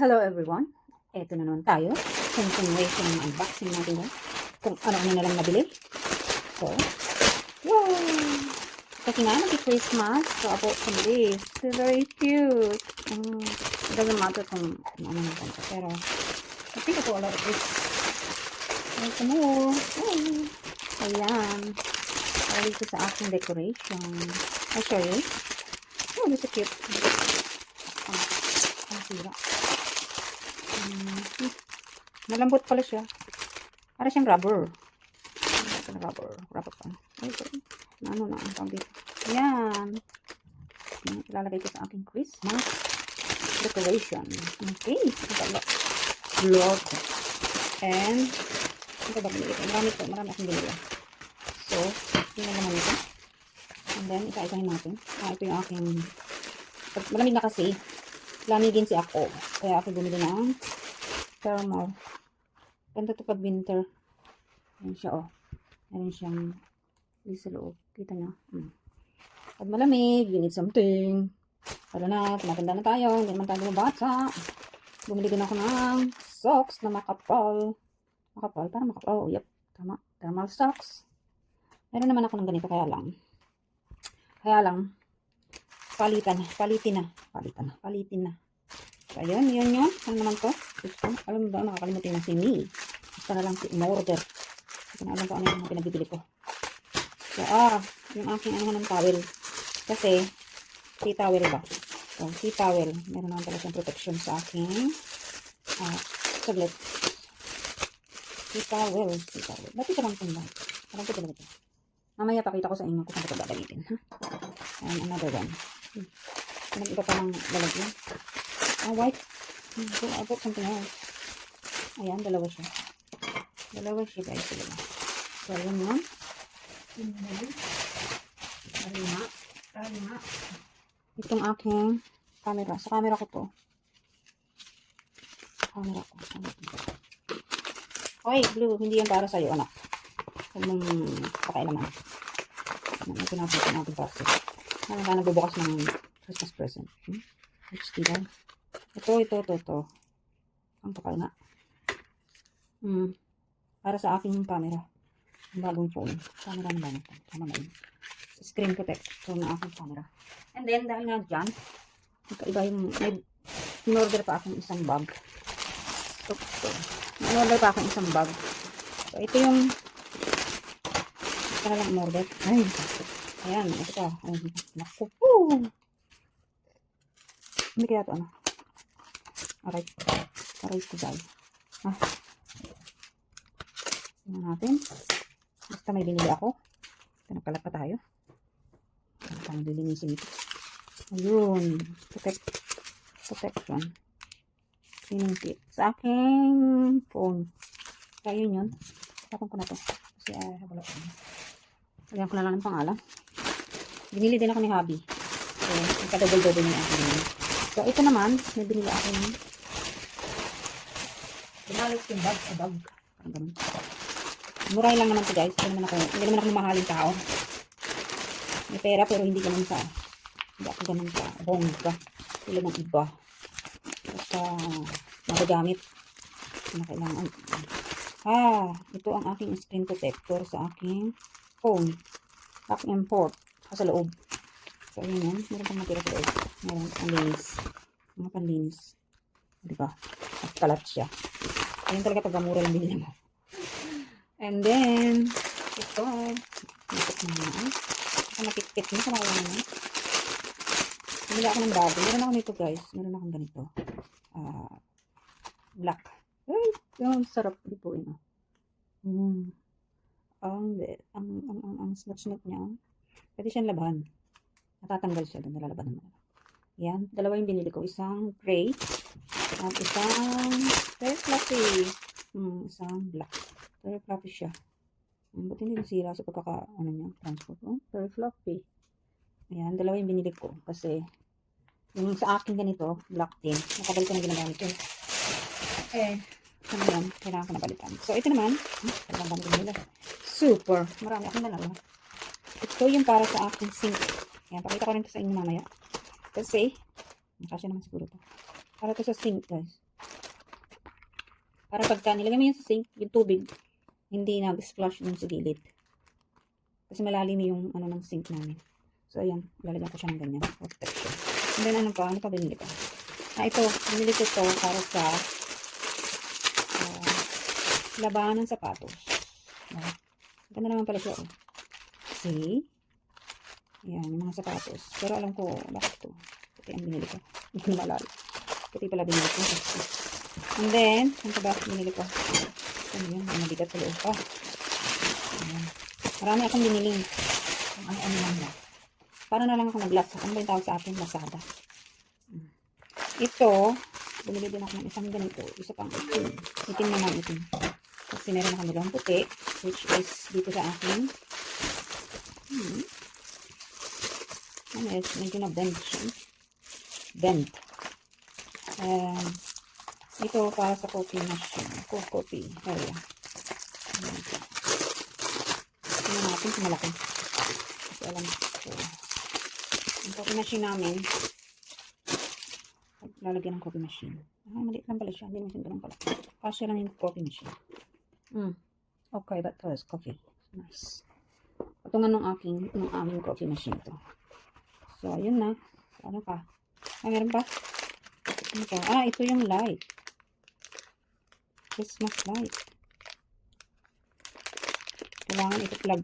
Hello everyone! Eto na naman tayo. Continuation ng unboxing natin guys. Kung ano-ano na lang nabili. So, wow! Kasi nga, nag-Christmas. So, I bought some this. They're very cute. It doesn't matter kung ano na ito. Pero, I think I bought a lot of this. Ito mo. Ayan. Para dito sa aking decoration. I'll show you. Oh, this is cute. Ang sira. Malambot pala siya. Para siyang rubber. Rubber pa. Ano na ang tawag dito. Ayan. Ilalagay ko sa aking Christmas decoration. Okay. Vlog. And ito ba binili ko? Marami akong binili. So, yun na naman ito. And then, isa-isahin natin. Ito yung aking malamig na kasi. Lamigin si ako. Kaya ako bumili ng thermal. Ganda ito pag winter. Ayan siya, oh. Ayan siyang sa loob. Kita nyo. Pag malamig, we need something. Pero na, tumatanda na tayo. Hindi naman tayo bumabata. Bumili din ako ng socks na makapal. Makapal? Parang makapal. Oh, yep. Tama. Thermal socks. Meron naman ako ng ganito. Kaya lang. Palitin na. So, ayun, yun. Ano naman to? Alam mo ba, makakalimutin na si Me. Basta na lang si in-order. Hindi na alam ko ano yung pinagbibili ko. So, yung aking ano ng towel. Kasi, tea towel ba? So, tea towel. Meron naman pala siyang protection sa aking tablet. Tea towel. Ba't ito lang ito? Alam ko talaga ito. Mamaya pakita ko sa inyo kung saan ito gagamitin. And another one. Iba pa ng lalagyan. White. So, I bought something else. Ayan, dalawa siya. Guys. So, yun yun. Tama. Itong aking camera. Sa camera ko to. Hoy, Blue. Hindi yan para sa'yo, anak. Huwag mong pakailaman. Ito natin parcel. Ano ka nagbubukas ng Christmas present? HD lang. Ito. Ang kapal nga. Para sa aking camera. Ang bagong phone. Camera na lang ito. Tama na yun. Screen protector na aking camera. And then, dahil nga dyan, magkaiba yung, in-order pa akong isang bag. In-order pa akong isang bag. So, ito yung para lang in-order. Ayan, ito pa. Naku po. Hindi kaya ito, ano? Aray ko, guys. Tingnan natin. Basta may binili ako. Pinakalat pa tayo. Parang lilinisin ito. Ayun. Protection. Cleaning kit. Sa aking phone. Kaya yun. Tapon ko na to. Kasi wala ko. Lagyan ko na lang ng pangalan. Binili din ako ni Hubby. So, ikadouble-double na yung aking. So, ito naman, may binili ako ng binalit yung bag sa bag. Parang ganun. Muray lang naman ito, guys. Hindi naman ako mamahaling tao. May pera, pero hindi ako ganun sa bongga. Tulad ng iba. Basta, magagamit. Na kailangan. Ito ang aking screen protector sa aking phone. Lock and port. Sa loob. So, yun. Meron pang matira sa loob. Meron pang linis. Mga panlinis. Diba? At kalat siya. Ayun talaga pag mura lang binili mo. And then, ito. Nakit na naman. Ito nakit na. Kamawa naman. Bumili ako ng bago. Meron ako nito, guys. Meron akong ganito. Black. Ay, yung sarap. Lipuin. Ang snot niya. Pwede siyang labahan. Natatanggal siya doon. Nalalaban naman. Yan. Dalawa yung binili ko. Isang gray. At isang very fluffy. Isang black. Very fluffy siya. Ba't hindi nasira sa transport? Very fluffy. Ayan. Dalawa yung binili ko. Kasi yung sa akin ganito, black din. Matagal ko na ginagamit yun. Ano yan? Kailangan ko na balikan. So, ito naman. Kailangan ko nila. Super. Marami akong dalawa. Ito yung para sa aking sink. Ayan, pakita ko rin ito sa inyo mamaya. Kasi, nakasya naman siguro ito. Para ito sa sink, guys. Para pagka nilagay mo yan sa sink, yung tubig, hindi nag-splash dun sa gilid. Kasi malalim yung ano ng sink namin. So, ayan. Lalagyan ko siya ng ganyan. Protection. And then, ano pa binili ko? Ito. Binili ko to para sa labanan ng sapatos. Ganda naman pala siya. See? Ayan, yung mga sapatos. Pero alam ko, bakit ito? Puti ang binili ko. Hindi ko malala. Puti pala binili ko. And then, ano ba binili ko? Ano yun? Ang mabigat sa loob pa. Ayan. Marami akong biniling. Ano lang na. Para na lang ako nag-last. Ano ba yung tawag sa atin? Lazada. Ito, bumili din ako ng isang ganito. Isa pang itim. Itim naman itim. Kasi meron akong dalawang puti. Which is dito sa akin. Ano is, medyo na-bend siya. Bend. Ito para sa coffee machine. Coffee. Area. Tingnan natin kung malaki. Kasi alam ko. Yung coffee machine namin, lalagyan ng coffee machine. Maliit lang pala siya. Hindi naman ganun pala. Kasi lang yung coffee machine. Okay, but first, coffee. Nice. Patungan ng aming coffee machine to. So, ayun na. Ano pa? Meron pa? Ano to? Ito yung light. Christmas light. Kailangan ito plug.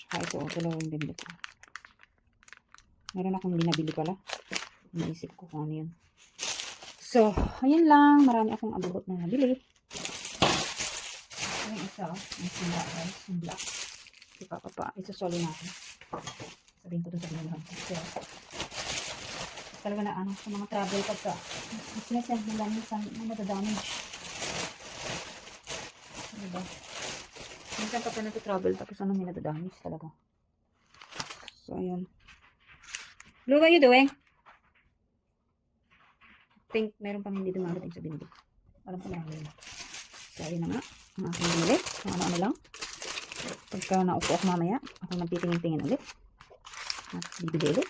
Tsaka ito, dalawa yung binili ko. Meron akong hindi nabili pala. Naisip ko kung ano yun. So, ayun lang. Marami akong abubot na nabili. Yung isa, yung simba, guys. Yung black. Isusoli natin. Sabihin ko doon sa binuhan. So, talaga na ano, sa mga travel pagka sinasend mo lang sa madadamage. Diba? Minsan pagka nag-travel tapos ano may nadadamage talaga. So, ayun. Blue, what are you doing? I think meron pang hindi dumarating sa binili. Alam ko na yun. So, ayun na nga. Ang aking binili. So, ano lang. Pagka naupo ako mamaya, ako magtitingin-tingin ulit. At bibili ulit.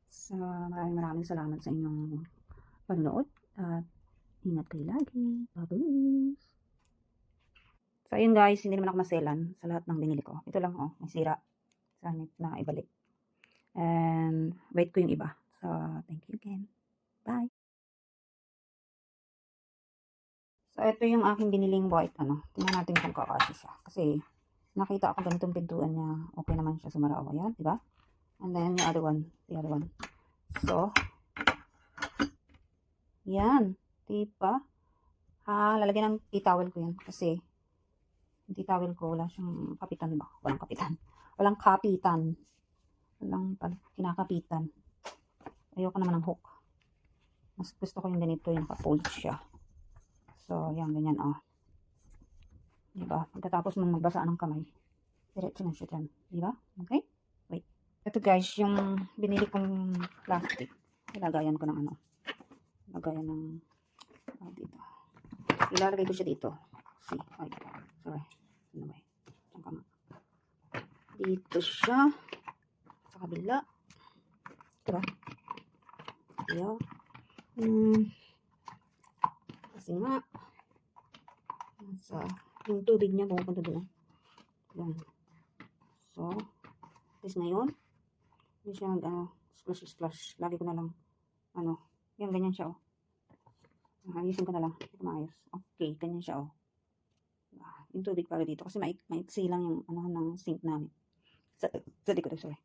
So, maraming salamat sa inyong panonood. At ingat kayo lagi. Bye-bye. So, ayun guys. Hindi naman ako maselan sa lahat ng binili ko. Ito lang, may sira. Sanit na ibalik. And, wait ko yung iba. So, thank you again. Bye. So, ito yung aking biniling white, Tingnan natin kung kakasya siya. Kasi, nakita ako ganitong pintuan niya. Okay naman siya sa Marawa. Yan, diba? And then, the other one. So, yan. Diba? Lalagyan ng tea towel ko yan. Kasi, yung tea towel ko, wala siyang kapitan ba? Walang kapitan. Walang kinakapitan. Ayoko naman ng hook. Mas gusto ko yung ganito, yung naka-fold siya. So, yan, ganyan, Diba? Pagkatapos mong magbasa ng kamay, diretso na siya dyan. Diba? Okay? Wait. Ito guys, yung binili kong plastic. Ilagayan ko ng Lagayan ng, dito. Ilalagay ko siya dito. See? Ay, sorry. Ano ba? Diyan ka nga. Dito siya. Sa kabila. Diba? Diba? Kasi nga, yung tubig niya pupunta doon. Yan. So, this ngayon, hindi siya splash. Lagi ko na lang, yan, ganyan siya, ayusin ko na lang. Ito maayos. Okay, ganyan siya, yung tubig para dito. Kasi maiksi lang yung, ng sink namin. Sa likod, sorry.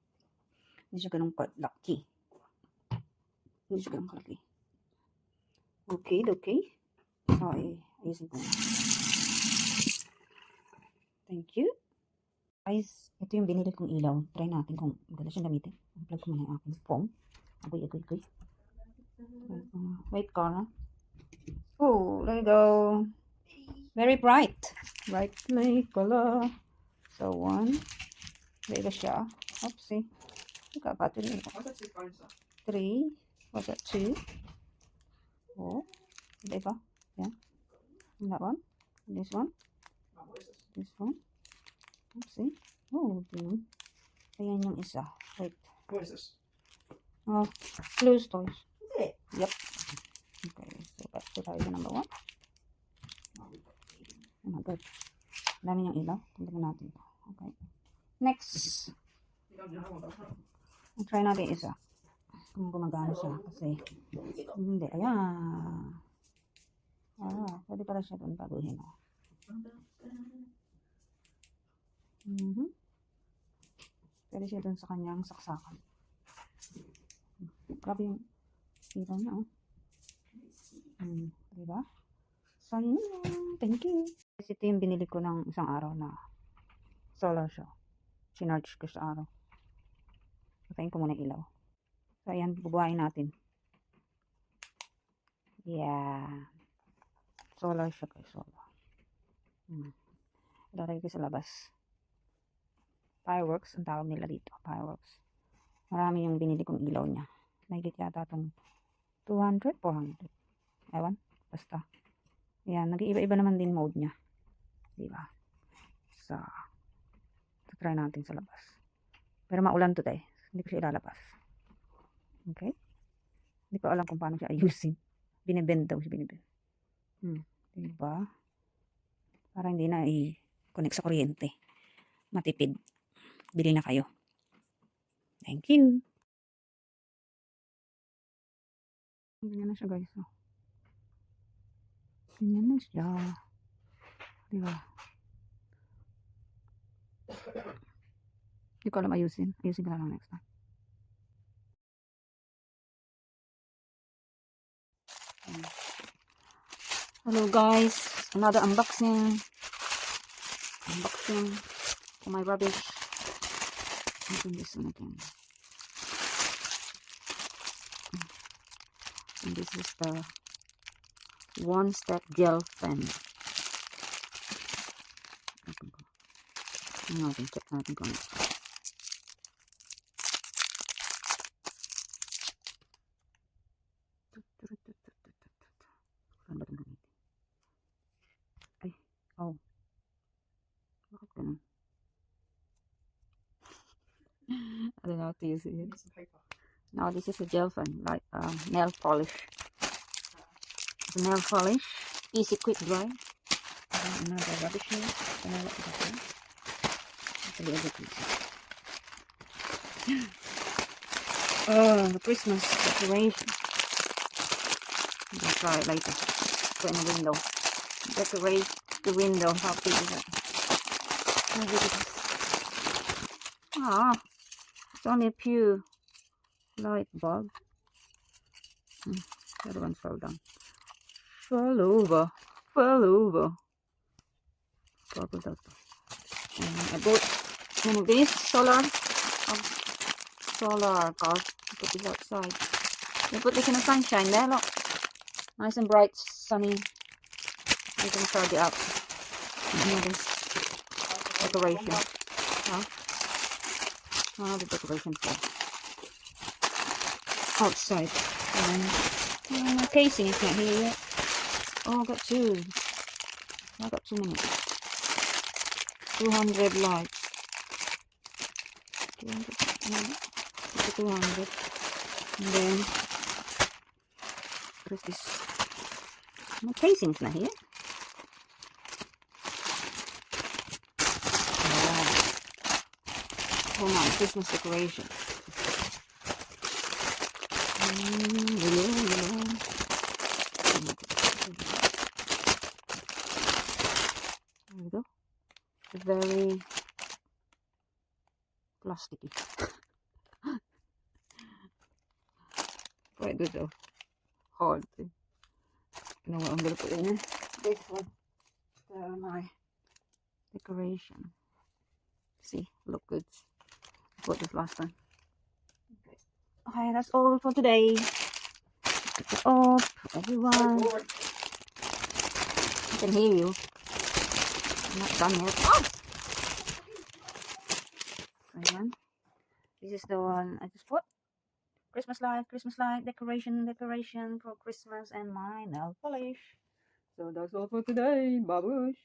Hindi siya ganun kalaki. Okay. So, ayusin ko na. Thank you. Guys, ito yung binili kong ilaw. Try natin kung maganda siyang gamitin. Unplug ko muna yung aking phone. Agoy. Wait, Carla. Oh, there you go. Very bright. Bright play color. So, 1. There you siya. Oopsie. Ika battery. 3. What's that? 2. Oh. Diba? Yeah. And that one. And this one. This one. Oopsie. Oh, dude. Ayan yung isa. Wait. What is this? Oh, Blue's Toys. Is it? Yep. Okay, so back to tayo sa number 1. Oh my God. Dami niyang ilaw. Tanggalin natin ito. Okay. Next. Try natin isa. Kung gumagana siya. Kasi, hindi. Ayan. Pwede pala siya doon baguhin. Pwede siya doon sa kanyang saksakan. Grabe yung ilaw niya, oh. Diba? So, yun. Thank you. Kasi ito yung binili ko ng isang araw na solar siya. Sinarge ko sa araw. Patayin ko muna ilaw. So, ayan. Bubuhayin natin. Yeah. Solar siya guys. Solar. Ilalagay ko sa labas. Fireworks. Ang tawag nila dito. Fireworks. Marami yung binili kong ilaw niya. Mahigit yata itong 200, 400. Ewan. Basta. Ayan. Nag-iiba-iba naman din mode niya. Diba? So, try natin sa labas. Pero maulan today. Hindi ko siya ilalabas. Okay? Hindi ko alam kung paano siya ayusin. Binibend daw siya. Binibend. Diba? Para hindi na i-connect sa kuryente. Matipid. Bili na kayo. Thank you. Ganyan na siya guys. Oh. Ganyan na siya. Diba? Hindi ko alam ayusin. Ayusin ko na lang next time. Hello guys. Another unboxing. Unboxing for my rubbish. Open this one again. And this is the one-step gel pen. Open ko. Natin, check natin kung ano. Ay, oh. Bakit ganun? I don't know how to use it. Now this is a gel pen, like nail polish. The nail polish, easy quick dry. And another rubbish here. Oh, the Christmas decoration. I'm gonna try it later. Put in the window. Decorate the window. How big is it? How big is it? Ah, it's only a few light bulb. The other one fell down. Fell over. Fell over. Gobbled up. I bought one of these solar cars. Put this outside. You put this in the sunshine there, look. Nice and bright, sunny. You can charge it up. This decoration. Huh? Oh, the decoration for outside. And my casing is not here yet. Oh, I got two. I got 2 minutes. 200 lights. 200. And then what is this? My casing's not here. Oh no, Christmas decoration. There we go. It's very plasticky. Quite good though. Hard thing. You know what I'm gonna put in this one. My decoration. See, look good. I bought this last time. Okay, that's all for today. Pick it up, everyone. I can hear you. I'm not done yet. Oh! Ayan. This is the one I just put. Christmas light, decoration for Christmas, and my nail polish. So that's all for today. Babush.